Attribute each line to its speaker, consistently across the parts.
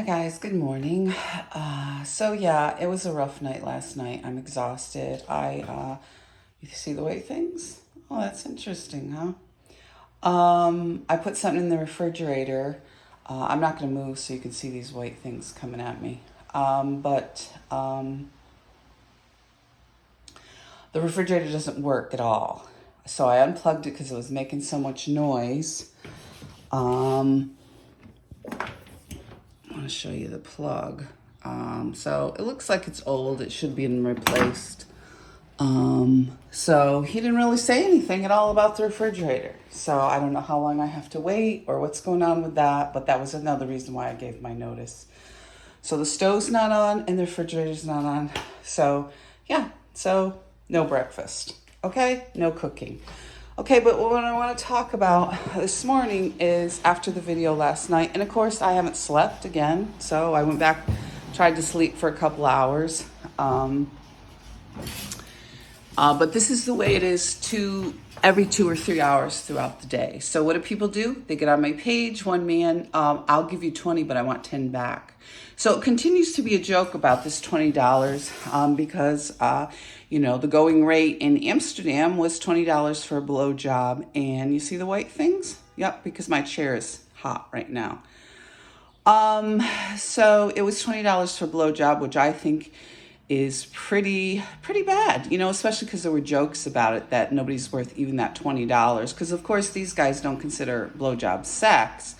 Speaker 1: Guys, good morning. So yeah, it was a rough night last night. I'm exhausted. You see the white things? Oh, that's interesting, huh? I put something in the refrigerator. I'm not going to move so you can see these white things coming at me. But the refrigerator doesn't work at all. So I unplugged it because it was making so much noise. I want to show you the plug. So it looks like it's old. It should be replaced. So he didn't really say anything at all about the refrigerator. So I don't know how long I have to wait or what's going on with that. But that was another reason why I gave my notice. So the stove's not on and the refrigerator's not on. So yeah, so no breakfast. Okay, no cooking. Okay, but what I want to talk about this morning is after the video last night. And of course, I haven't slept again. So I went back, tried to sleep for a couple hours. But this is the way it is every 2 or 3 hours throughout the day. So what do people do? They get on my page. One man, I'll give you 20, but I want 10 back. So it continues to be a joke about this $20 because, the going rate in Amsterdam was $20 for a blowjob. And you see the white things? Yep, because my chair is hot right now. So it was $20 for a blowjob, which I think is pretty bad, especially because there were jokes about it that nobody's worth even that $20. Because of course these guys don't consider blowjob sex.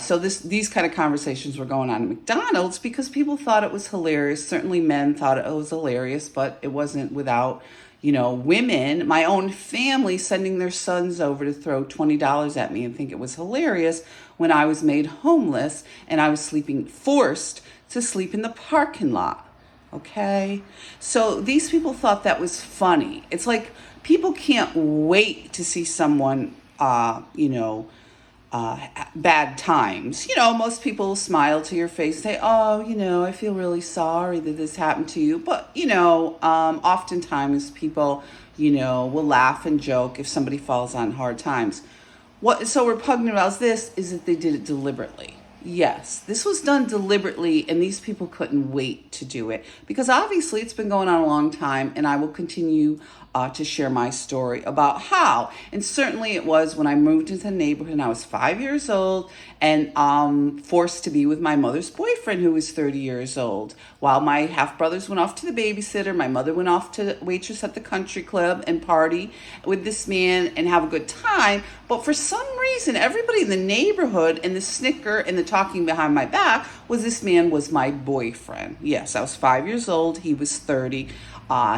Speaker 1: So these kind of conversations were going on at McDonald's because people thought it was hilarious. Certainly men thought it was hilarious, but it wasn't without, women, my own family sending their sons over to throw $20 at me and think it was hilarious when I was made homeless and I was forced to sleep in the parking lot. Okay, so these people thought that was funny. It's like people can't wait to see someone, bad times. Most people smile to your face, say, oh, I feel really sorry that this happened to you. But, oftentimes people, will laugh and joke if somebody falls on hard times. What is so repugnant about this is that they did it deliberately. Yes, this was done deliberately, and these people couldn't wait to do it because obviously it's been going on a long time, and I will continue to share my story about how. And certainly it was when I moved into the neighborhood and I was 5 years old and forced to be with my mother's boyfriend who was 30 years old. While my half-brothers went off to the babysitter, my mother went off to waitress at the country club and party with this man and have a good time. But for some reason, everybody in the neighborhood and the snicker and the talking behind my back was this man was my boyfriend. Yes, I was 5 years old. He was 30.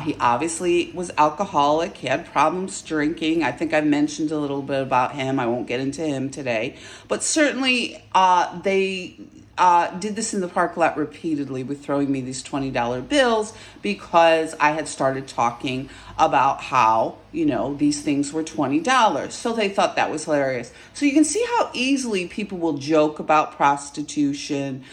Speaker 1: He obviously was alcoholic. He had problems drinking. I think I mentioned a little bit about him. I won't get into him today. But certainly they did this in the parking lot repeatedly with throwing me these $20 bills because I had started talking about how, these things were $20. So they thought that was hilarious. So you can see how easily people will joke about prostitution.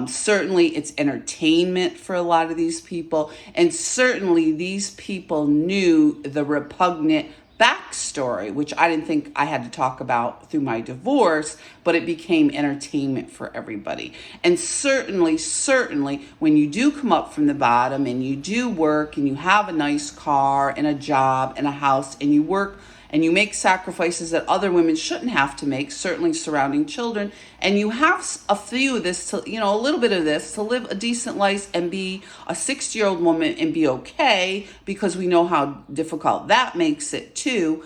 Speaker 1: Certainly it's entertainment for a lot of these people. And certainly these people knew the repugnant backstory, which I didn't think I had to talk about through my divorce, but it became entertainment for everybody. And certainly, when you do come up from the bottom and you do work and you have a nice car and a job and a house and you work and you make sacrifices that other women shouldn't have to make, certainly surrounding children, and you have a few of this, a little bit of this, to live a decent life and be a 60-year-old woman and be okay, because we know how difficult that makes it too.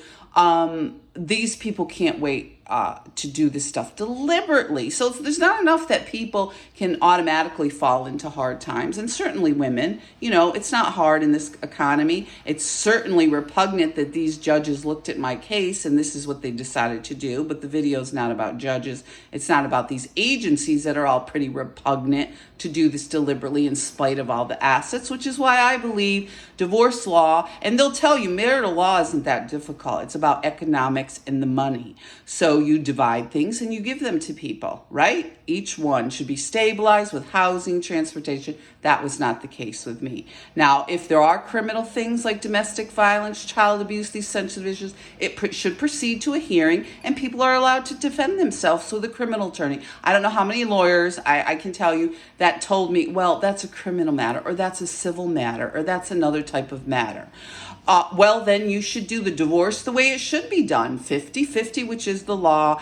Speaker 1: These people can't wait to do this stuff deliberately. So there's not enough that people can automatically fall into hard times. And certainly women, it's not hard in this economy. It's certainly repugnant that these judges looked at my case and this is what they decided to do. But the video is not about judges. It's not about these agencies that are all pretty repugnant to do this deliberately in spite of all the assets, which is why I believe divorce law, and they'll tell you marital law isn't that difficult. It's about economics and the money. So So you divide things and you give them to people, right? Each one should be stabilized with housing, transportation. That was not the case with me. Now, if there are criminal things like domestic violence, child abuse, these sensitive issues, it should proceed to a hearing, and people are allowed to defend themselves with a criminal attorney. I don't know how many lawyers I can tell you that told me, well, that's a criminal matter, or that's a civil matter, or that's another type of matter. Well, then you should do the divorce the way it should be done, 50-50, which is the law,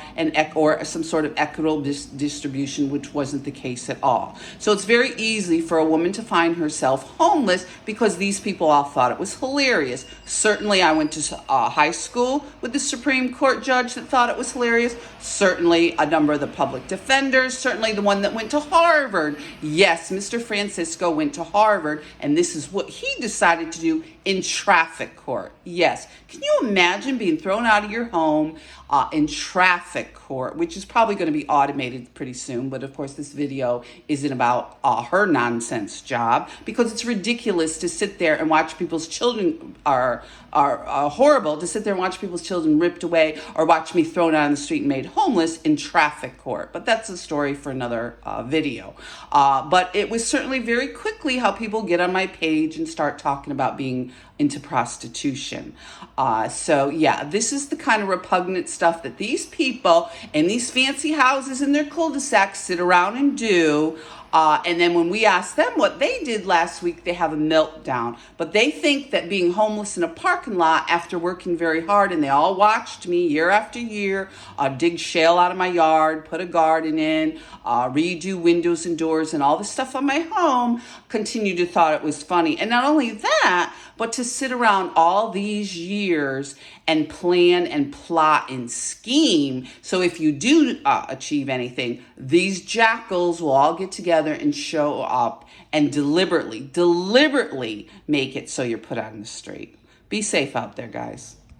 Speaker 1: or some sort of equitable distribution, which wasn't the case at all. So it's very easy for a woman to find herself homeless because these people all thought it was hilarious. Certainly, I went to high school with the Supreme Court judge that thought it was hilarious. Certainly, a number of the public defenders. Certainly, the one that went to Harvard. Yes, Mr. Francisco went to Harvard, and this is what he decided to do in traffic court. Yes. Can you imagine being thrown out of your home in traffic court, which is probably going to be automated pretty soon. But of course, this video isn't about her nonsense job, because it's ridiculous to sit there and watch people's children are horrible to sit there and watch people's children ripped away, or watch me thrown out on the street and made homeless in traffic court. But that's a story for another video. But it was certainly very quickly how people get on my page and start talking about being into prostitution. So yeah, this is the kind of repugnant stuff that these people in these fancy houses in their cul-de-sacs sit around and do. And then when we ask them what they did last week, they have a meltdown. But they think that being homeless in a parking lot after working very hard, and they all watched me year after year, dig shale out of my yard, put a garden in, redo windows and doors and all the stuff on my home, continue to thought it was funny. And not only that, but to sit around all these years and plan and plot and scheme. So if you do achieve anything, these jackals will all get together and show up and deliberately make it so you're put on the street. Be safe out there, guys.